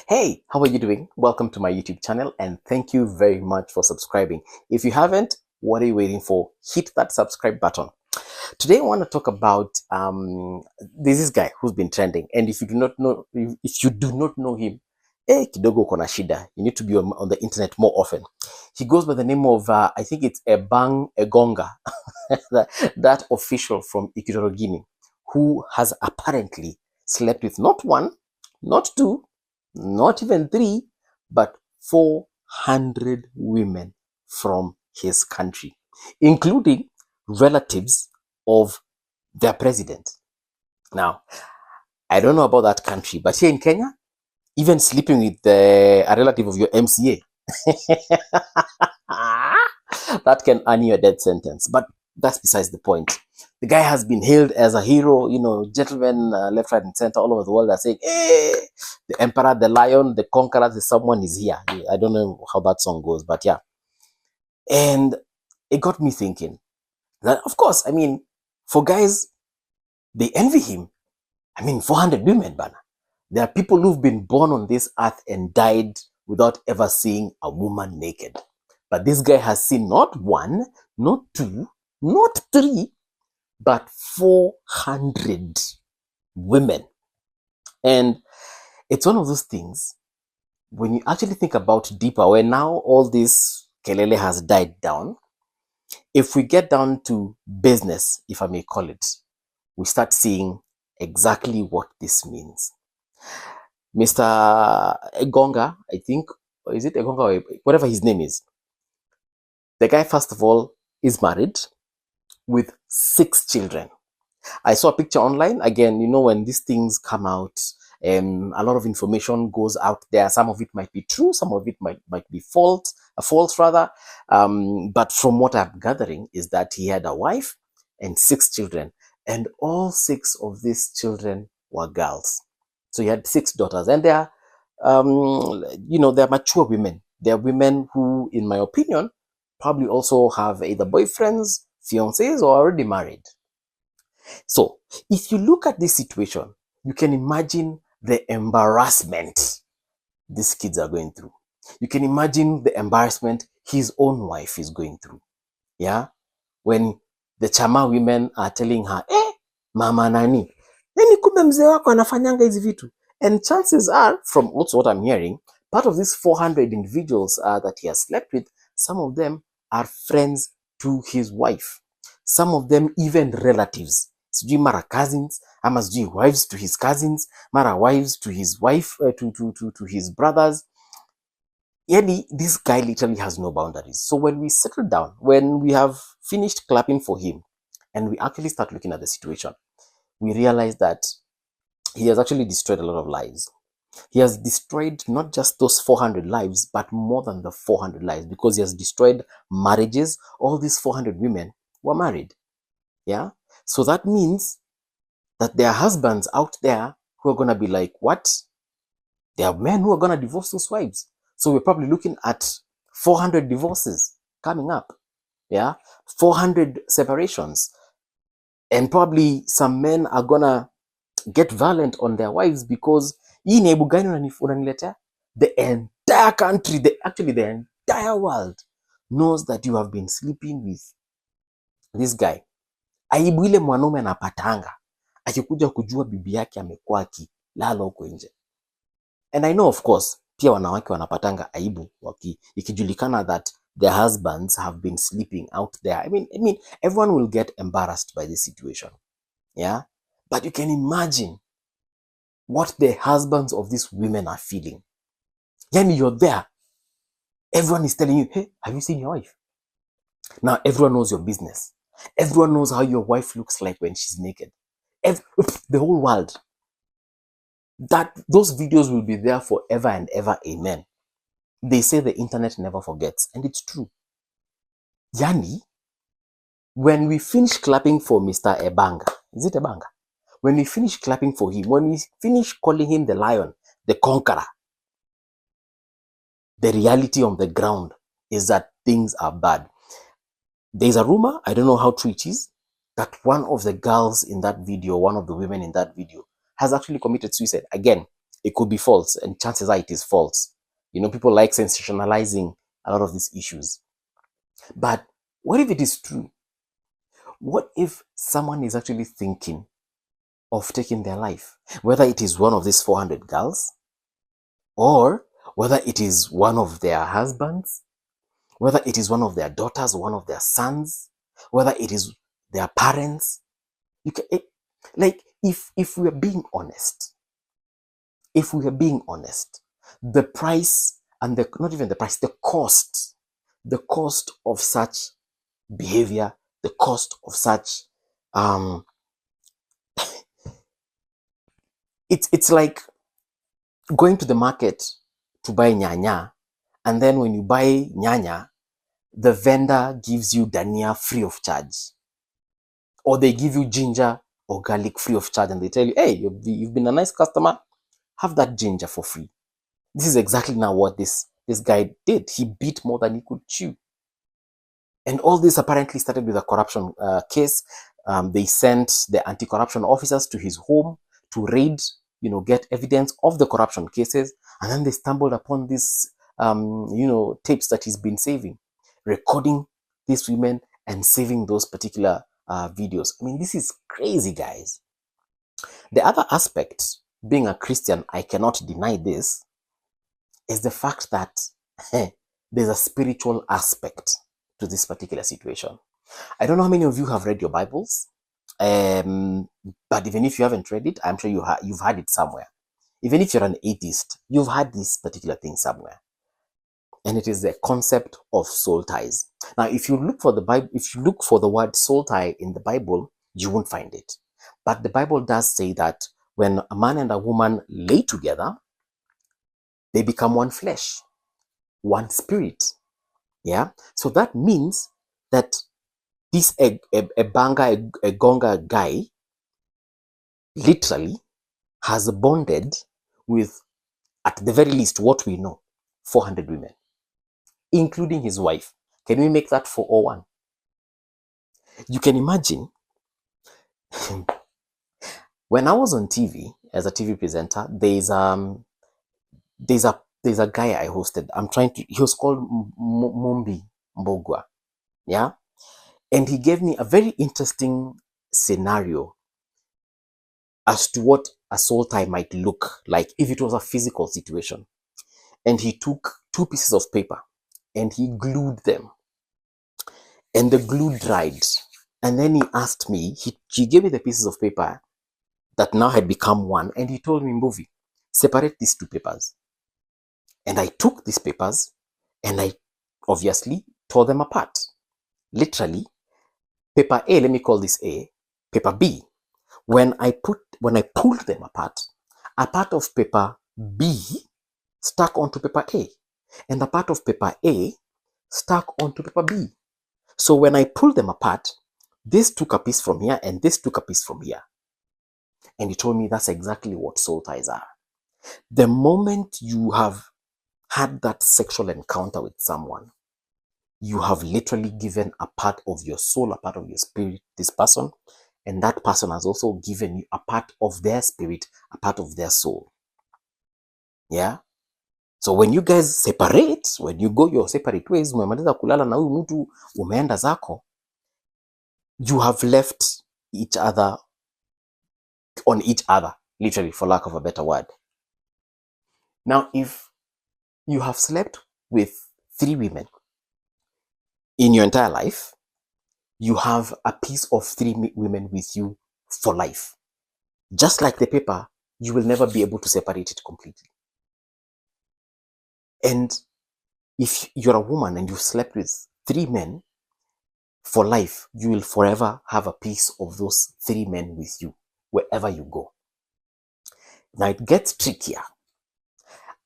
Hey, how are you doing? Welcome to my YouTube channel and thank you very much for subscribing. If you haven't, what are you waiting for? Hit that subscribe button. Today I want to talk about this guy who's been trending, and if you do not know him, kidogo kona shida. You need to be on the internet more often. He goes by the name of I think it's Ebang Engonga, that official from Equatorial Guinea, who has apparently slept with not one, not two, not even three, but 400 women from his country, including relatives of their president. Now, I don't know about that country, but here in Kenya, even sleeping with a relative of your MCA, that can earn you a death sentence. But that's besides the point. The guy has been hailed as a hero, gentlemen left, right, and center all over the world are saying, hey, the emperor, the lion, the conqueror, someone is here. I don't know how that song goes, but yeah. And it got me thinking that, of course, for guys, they envy him. 400 women, Bana. There are people who've been born on this earth and died without ever seeing a woman naked. But this guy has seen not one, not two, not three, but 400 women. And it's one of those things, when you actually think about deeper, where now all this kelele has died down, if we get down to business, if I may call it, we start seeing exactly what this means. Mr. Engonga, I think, or is it Engonga, or whatever his name is, the guy, first of all, is married with 6 children. I saw a picture online. Again, when these things come out, a lot of information goes out there. Some of it might be true, some of it might be false rather. But from what I'm gathering is that he had a wife and 6 children, and all 6 of these children were girls. So he had 6 daughters, and they're mature women. They're women who, in my opinion, probably also have either boyfriends, fiancés, or already married. So if you look at this situation, you can imagine the embarrassment these kids are going through. You can imagine the embarrassment his own wife is going through. Yeah? When the chama women are telling her, mama nani, kumbe mzee wako anafanyanga hizi vitu. And chances are, from also what I'm hearing, part of these 400 individuals that he has slept with, some of them are friends to his wife. Some of them even relatives. Sijui mara cousins, ama sijui wives to his cousins, mara wives to his wife, to his brothers. Yani, this guy literally has no boundaries. So when we settle down, when we have finished clapping for him, and we actually start looking at the situation, we realize that he has actually destroyed a lot of lives. He has destroyed not just those 400 lives, but more than the 400 lives, because he has destroyed marriages. All these 400 women were married. Yeah? So that means that there are husbands out there who are going to be like, what? There are men who are going to divorce those wives. So we're probably looking at 400 divorces coming up. Yeah? 400 separations. And probably some men are going to get violent on their wives because the entire country, the entire world knows that you have been sleeping with this guy. Aibu ile mwanaume anapatanga akikuja kujua bibi yake amekuwa akilala huko nje. And I know, of course, pia wanawake wanapatanga aibu ikijulikana that their husbands have been sleeping out there. I mean, everyone will get embarrassed by this situation. Yeah? But you can imagine what the husbands of these women are feeling. Yani, you're there. Everyone is telling you, hey, have you seen your wife? Now, everyone knows your business. Everyone knows how your wife looks like when she's naked. The whole world. Those videos will be there forever and ever. Amen. They say the internet never forgets, and it's true. Yani, when we finish clapping for Mr. Ebanga, is it Ebanga? When we finish clapping for him, when we finish calling him the lion, the conqueror, the reality on the ground is that things are bad. There's a rumor, I don't know how true it is, that one of the girls in that video, one of the women in that video, has actually committed suicide. Again, It could be false, and chances are it is false. You know, people like sensationalizing a lot of these issues. But what if it is true? What if someone is actually thinking of taking their life? Whether it is one of these 400 girls, or whether it is one of their husbands, whether it is one of their daughters, one of their sons, whether it is their parents. You can, like, if we are being honest, the price and the, not even the price, the cost of such behavior, the cost of such, it's like going to the market to buy nyanya, and then when you buy nyanya, the vendor gives you dania free of charge, or they give you ginger or garlic free of charge, and they tell you, hey, you've been a nice customer, have that ginger for free. This is exactly now what this guy did. He bit more than he could chew. And all this apparently started with a corruption case. They sent the anti-corruption officers to his home to raid, get evidence of the corruption cases. And then they stumbled upon these, tapes that he's been saving, recording these women and saving those particular videos. I mean, this is crazy, guys. The other aspect, being a Christian, I cannot deny this, is the fact that there's a spiritual aspect to this particular situation. I don't know how many of you have read your Bibles, but even if you haven't read it, I'm sure you've had it somewhere. Even if you're an atheist, you've had this particular thing somewhere. And it is the concept of soul ties. Now, if you look for the Bible, if you look for the word soul tie in the Bible, you won't find it. But the Bible does say that when a man and a woman lay together, they become one flesh, one spirit. Yeah. So that means that this Ebang Engonga guy literally has bonded with, at the very least, what we know, 400 women, including his wife. Can we make that 401? You can imagine, when I was on TV as a TV presenter, there's a guy I hosted. He was called Mumbi Mbogwa. Yeah. And he gave me a very interesting scenario as to what a soul tie might look like if it was a physical situation. And he took 2 pieces of paper and he glued them. And the glue dried. And then he asked me, he gave me the pieces of paper that now had become one. And he told me, Mbuvi, separate these 2 papers. And I took these papers and I obviously tore them apart. Literally, paper A, let me call this A, paper B. When I pulled them apart, a part of paper B stuck onto paper A, and a part of paper A stuck onto paper B. So when I pulled them apart, this took a piece from here and this took a piece from here. And he told me that's exactly what soul ties are. The moment you have had that sexual encounter with someone, you have literally given a part of your soul, a part of your spirit, this person, and that person has also given you a part of their spirit, a part of their soul. Yeah? So when you guys separate, when you go your separate ways, umemaliza kulala na huyu mtu umeenda zako, you have left each other on each other, literally, for lack of a better word. Now, if you have slept with 3 women in your entire life, you have a piece of 3 women with you for life. Just like the paper, you will never be able to separate it completely. And if you're a woman and you've slept with 3 men for life, you will forever have a piece of those 3 men with you wherever you go. Now it gets trickier.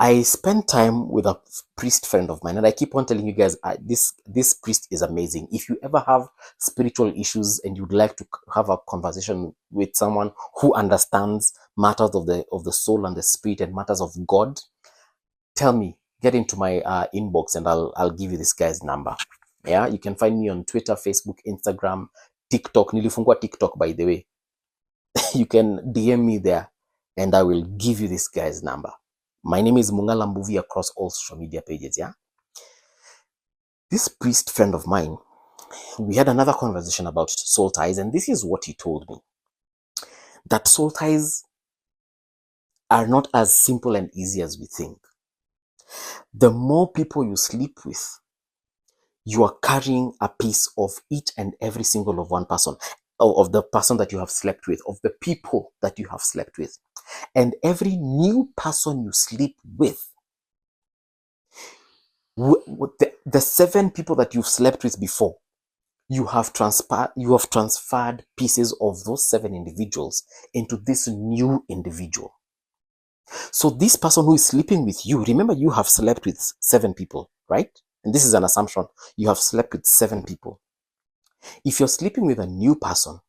I spent time with a priest friend of mine, and I keep on telling you guys, this priest is amazing. If you ever have spiritual issues and you'd like to have a conversation with someone who understands matters of the soul and the spirit and matters of God, tell me, get into my inbox and I'll give you this guy's number. Yeah, you can find me on Twitter, Facebook, Instagram, TikTok. Nilifungua TikTok, by the way. You can DM me there. and I will give you this guy's number. My name is Mung'ala Movie across all social media pages, yeah? This priest friend of mine, we had another conversation about soul ties, and this is what he told me. That soul ties are not as simple and easy as we think. The more people you sleep with, you are carrying a piece of each and every single of one person, of the person that you have slept with, of the people that you have slept with. And every new person you sleep with, the 7 people that you've slept with before, you have transferred pieces of those 7 individuals into this new individual. So this person who is sleeping with you, remember you have slept with 7 people, right? And this is an assumption. You have slept with 7 people. If you're sleeping with a new person,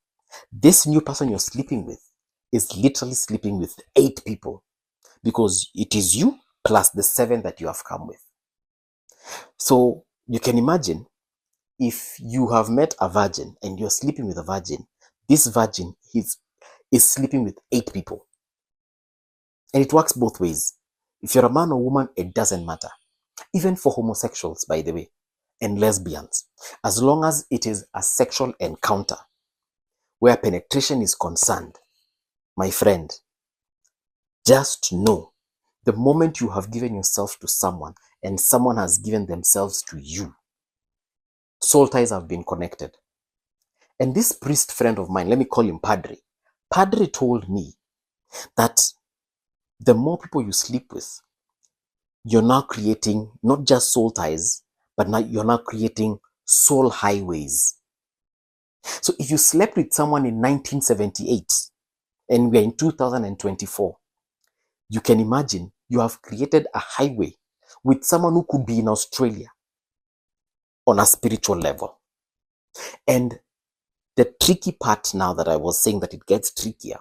this new person you're sleeping with is literally sleeping with 8 people, because it is you plus the 7 that you have come with. So you can imagine, if you have met a virgin and you're sleeping with a virgin, this virgin is sleeping with 8 people. And it works both ways. If you're a man or woman, it doesn't matter. Even for homosexuals, by the way, and lesbians, as long as it is a sexual encounter where penetration is concerned, my friend, just know, the moment you have given yourself to someone and someone has given themselves to you, soul ties have been connected. And this priest friend of mine, let me call him Padre. Padre told me that the more people you sleep with, you're now creating not just soul ties, but now you're now creating soul highways. So if you slept with someone in 1978 and we're in 2024, you can imagine you have created a highway with someone who could be in Australia on a spiritual level. And the tricky part now that I was saying that it gets trickier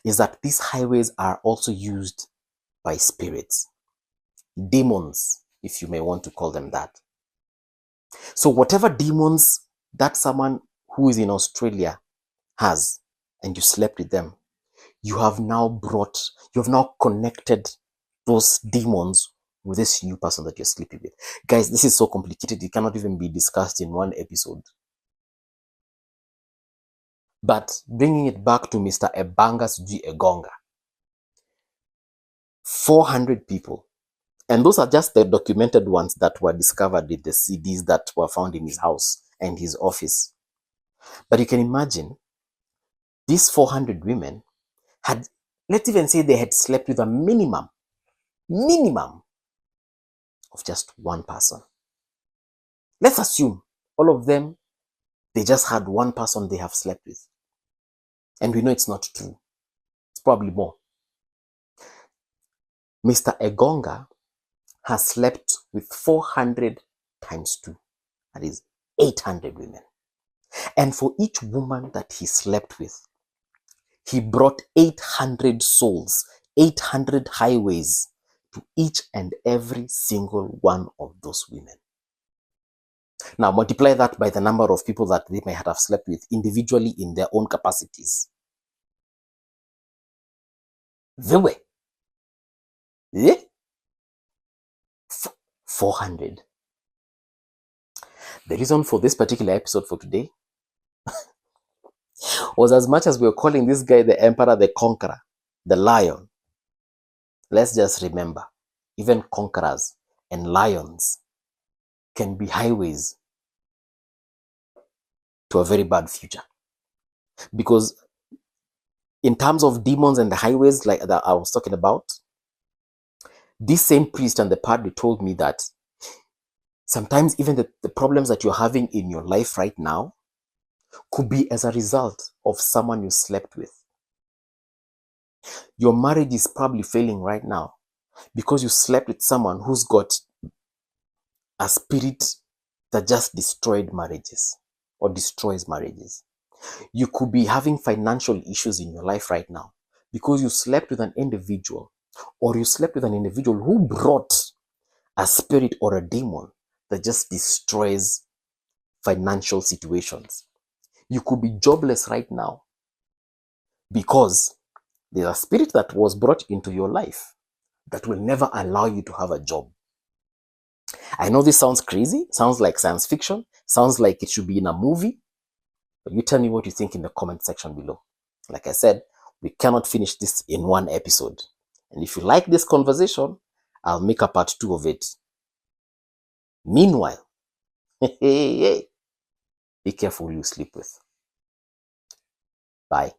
is that these highways are also used by spirits, demons, if you may want to call them that. So whatever demons that someone who is in Australia has, and you slept with them, you have now connected those demons with this new person that you're sleeping with. Guys, this is so complicated, it cannot even be discussed in one episode. But bringing it back to Mr. Ebang Engonga, 400 people. And those are just the documented ones that were discovered in the CDs that were found in his house and his office. But you can imagine, these 400 women had, let's even say they had slept with a minimum of just one person. Let's assume all of them, they just had one person they have slept with. And we know it's not true. It's probably more. Mr. Engonga has slept with 400 times 2. That is 800 women. And for each woman that he slept with, he brought 800 souls, 800 highways to each and every single one of those women. Now multiply that by the number of people that they may have slept with individually in their own capacities. The way. Yeah? 400. The reason for this particular episode for today was, as much as we were calling this guy the emperor, the conqueror, the lion, let's just remember, even conquerors and lions can be highways to a very bad future. Because in terms of demons and the highways like that I was talking about, this same priest and the padre told me that sometimes even the problems that you're having in your life right now could be as a result of someone you slept with. Your marriage is probably failing right now because you slept with someone who's got a spirit that just destroyed marriages or destroys marriages. You could be having financial issues in your life right now because you slept with an individual, or you slept with an individual who brought a spirit or a demon that just destroys financial situations. You could be jobless right now because There's a spirit that was brought into your life that will never allow you to have a job. I know this sounds crazy, sounds like science fiction, sounds like it should be in a movie, but you tell me what you think in the comment section below. Like I said, we cannot finish this in one episode. And if you like this conversation, I'll make a part 2 of it. Meanwhile, be careful who you sleep with. Bye.